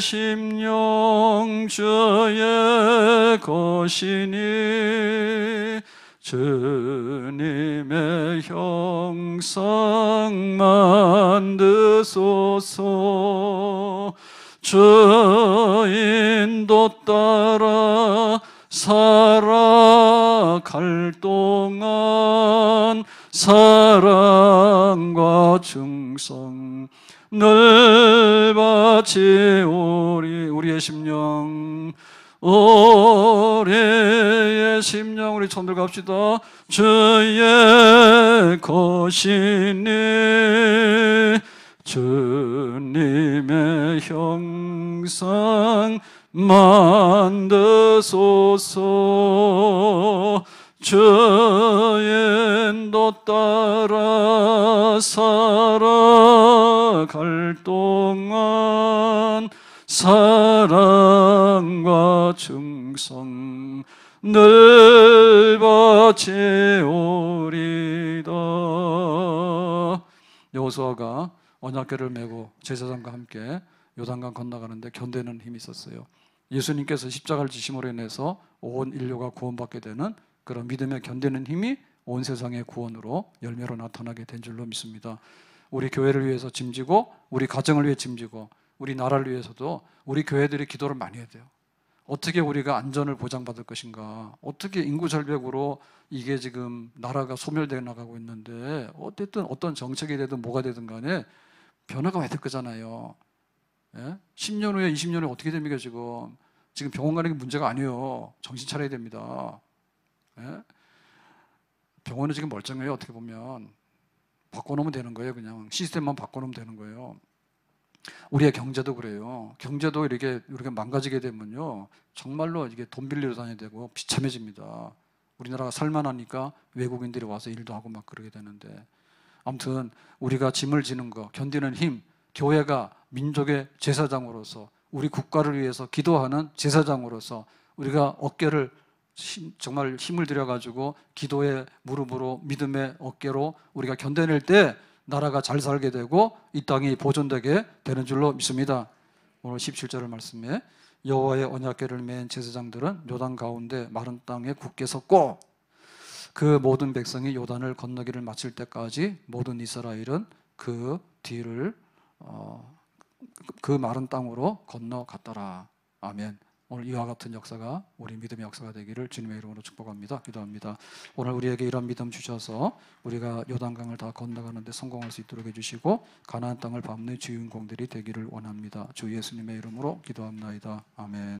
심령 주의 것이니 주님의 형상 만드소서. 주 인도 따라 살아갈 동안 사랑과 충성 늘 바치오리. 우리의 심령, 우리의 심령, 우리 손들 갑시다. 주의 것이니 주님의 형상 만드소서. 주 인도 따라 살아갈 동안 사랑과 충성 늘 바치오리다. 여호수아가 언약궤를 메고 제사장과 함께 요단강 건너가는데 견디는 힘이 있었어요. 예수님께서 십자가를 지심으로 인해서 온 인류가 구원받게 되는 그런 믿음에 견디는 힘이 온 세상의 구원으로 열매로 나타나게 된 줄로 믿습니다. 우리 교회를 위해서 짐지고 우리 가정을 위해 짐지고 우리 나라를 위해서도 우리 교회들이 기도를 많이 해야 돼요. 어떻게 우리가 안전을 보장받을 것인가, 어떻게 인구 절벽으로 이게 지금 나라가 소멸되어 나가고 있는데 어쨌든 어떤 정책이 되든 뭐가 되든 간에 변화가 왜 될 거잖아요. 예? 10년 후에 20년 후에 어떻게 됩니까 지금 병원 가는 게 문제가 아니에요. 정신 차려야 됩니다. 예? 병원은 지금 멀쩡해요. 어떻게 보면 바꿔놓으면 되는 거예요. 그냥 시스템만 바꿔놓으면 되는 거예요. 우리의 경제도 그래요. 경제도 이렇게 우리가 망가지게 되면요, 정말로 이게 돈 빌리러 다녀야 되고 비참해집니다. 우리나라가 살만하니까 외국인들이 와서 일도 하고 막 그러게 되는데, 아무튼 우리가 짐을 지는 거, 견디는 힘, 교회가 민족의 제사장으로서 우리 국가를 위해서 기도하는 제사장으로서 우리가 어깨를 정말 힘을 들여가지고 기도의 무릎으로 믿음의 어깨로 우리가 견뎌낼 때 나라가 잘 살게 되고 이 땅이 보존되게 되는 줄로 믿습니다. 오늘 17절 말씀에 여호와의 언약궤를 맨 제사장들은 요단 가운데 마른 땅에 굳게 섰고 그 모든 백성이 요단을 건너기를 마칠 때까지 모든 이스라엘은 그 뒤를 그 마른 땅으로 건너갔더라. 아멘. 오늘 이와 같은 역사가 우리 믿음의 역사가 되기를 주님의 이름으로 축복합니다. 기도합니다. 오늘 우리에게 이런 믿음 주셔서 우리가 요단강을 다 건너가는 데 성공할 수 있도록 해주시고 가나안 땅을 밟는 주인공들이 되기를 원합니다. 주 예수님의 이름으로 기도합나이다. 아멘.